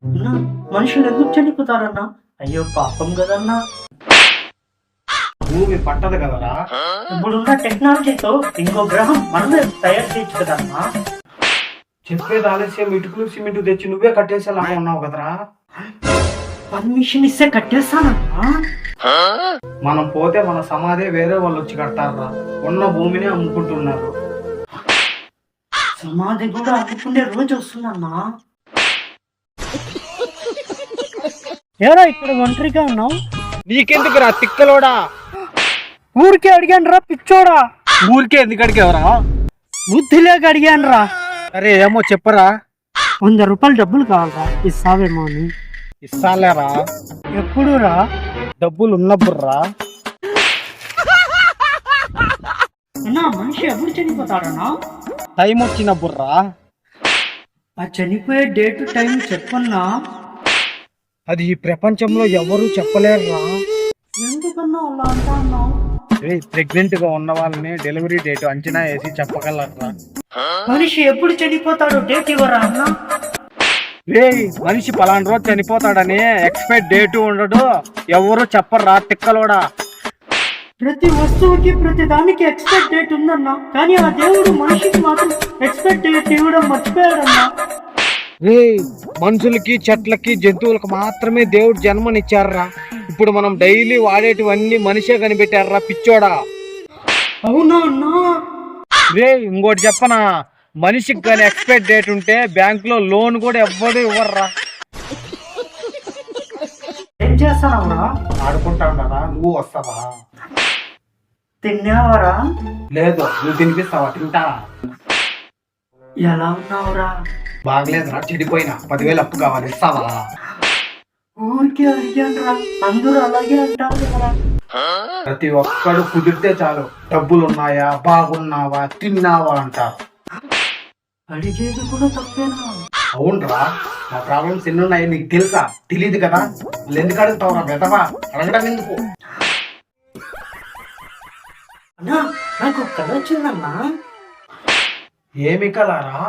అన్నా, మనుషులు ఎందుకు చనిపోతారన్నా? అయ్యో పాపం కదన్నా. భూమి పట్టదు కదరా. ఇప్పుడున్న టెక్నాలజీతో ఇంకో గ్రహం మనమే తయారు చేయొచ్చు కదన్నా. చెప్పేది ఆలస్యం, ఇటుకలు సిమెంట్ తెచ్చి నువ్వే కట్టేసేలా ఉన్నావు కదరా. పర్మిషన్ ఇస్తే కట్టేస్తానన్నా. మనం పోతే మన సమాధే వేరే వాళ్ళు వచ్చి కడతారా. ఉన్న భూమిని అమ్ముకుంటున్నారు. సమాధి కూడా అమ్ముకునే రోజు వస్తుందన్నా. ఏరా ఇక్కడ ఒంటరిగా ఉన్నావు? నీకెందుకురా తిక్కలోడా? ఊరికే అడిగాను రా పిచ్చోడా. ఊరికే ఎందుకు అడిగేవరా? బుద్ధి లేక అడిగాను రా. అరే ఏమో చెప్పరా. 100 రూపాయలు డబ్బులు కావాలరా, ఇస్తావేమో అని. ఇస్తాలేరా. ఎప్పుడు రా? డబ్బులు ఉన్నప్పుడురా. అన్నా, మనిషి ఎప్పుడు చనిపోతాడన్నా? టైం వచ్చినప్పుడురా. ఆ చనిపోయే డేట్ టైం చెప్పన్నా. అది ఈ ప్రపంచంలో ఎవరు చెప్పలేరురా. ఎందుకన్నా అలా అంటా అన్నావు? ప్రెగ్నెంట్ గా ఉన్న వాళ్ళని డెలివరీ డేట్ అంచనా వేసి చెప్పగలరా. మనిషి ఎప్పుడు చనిపోతాడు డేట్ ఇవ్వరా అన్నా? మనిషి పలానా రోజు చనిపోతాడని ఎక్స్పైర్ డేట్ ఉండడు, ఎవరు చెప్పర్రా తిక్కలోడా. ప్రతి వస్తువుకి ప్రతి దానికి ఎక్స్పైర్ డేట్ ఉందన్నా, కానీ ఆ దేవుడు మనిషికి మాత్రం ఎక్స్పైర్ డేట్ ఇవ్వడం మర్చిపోయాడన్నా. మనుషులకి, చెట్లకి, జంతువులకు మాత్రమే దేవుడు జన్మనిచ్చారా. ఇప్పుడు మనం డైలీ వాడేటివన్నీ మనిషే కనిపెట్టారా పిచ్చోడా. అవునా అన్నా? ఇంకోటి చెప్పనా, మనిషికి కానీ ఎక్స్పైర్ డేట్ ఉంటే బ్యాంక్ లో లోన్ కూడా ఎవ్వడు ఇవ్వర్రా. ఏం చేస్తానవరా? ఆడుకుంటా ఉండరా. నువ్వు వస్తావా? తిన్నావరా? లేదు. నువ్వు తినిపిస్తావా? తింటా. ఎలా ఉన్నావురా? బాగలేదురా, చెడిపోయినా. 10,000 అప్పు కావాలి, ఇస్తావా? ఊరికే అడిగానురా, అందరూ అలాగే అంటారు కదరా. ప్రతి ఒక్కడు కుదిరితే చాలు డబ్బులు ఉన్నాయా, బాగున్నావా, తిన్నావా అంటారు. అడిగేది కూడా తప్పేనా? అవునరా, నా ప్రాబ్లమ్స్ ఎన్ని ఉన్నాయో నీకు తెలుసా? తెలియదు కదా. వాళ్ళు ఎందుకు అడుగుతావురా బెదవా? అడగడం ఎందుకు? అన్నా, నాకు కళ వచ్చిందన్నా. ఏమి కలరా?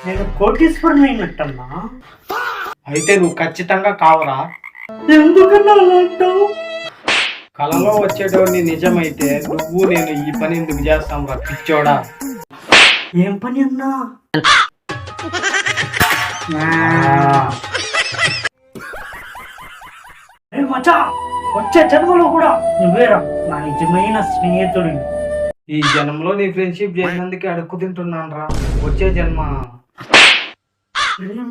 నేను కోటీశ్వరుని అయినట్టన్నా. అయితే నువ్వు ఖచ్చితంగా కావరా. ఎందుకన్నా అలా అంటావు? కలలో వచ్చేటోడిని నిజమైతే నువ్వు నేను ఈ పని ఎందుకు చేస్తాం రా పిచ్చోడా. ఏం పని అన్నా? మచ్చా, వచ్చే జన్మలో కూడా నువ్వేరా నా నిజమైన స్నేహితుడి. ఈ జన్మలో నీ ఫ్రెండ్షిప్ చేసినందుకే అడుక్కు తింటున్నాను రా. వచ్చే జన్మ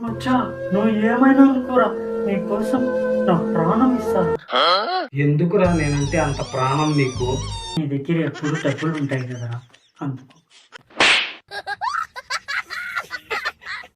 మచ్చా, నువ్వు ఏమైనా అనుకోరా, నీ కోసం నా ప్రాణం ఇస్తా. ఎందుకురా నేనంటే అంత ప్రాణం నీకు? నీ దగ్గర ఎప్పుడు డబ్బులు ఉంటాయి కదా, అందుకు.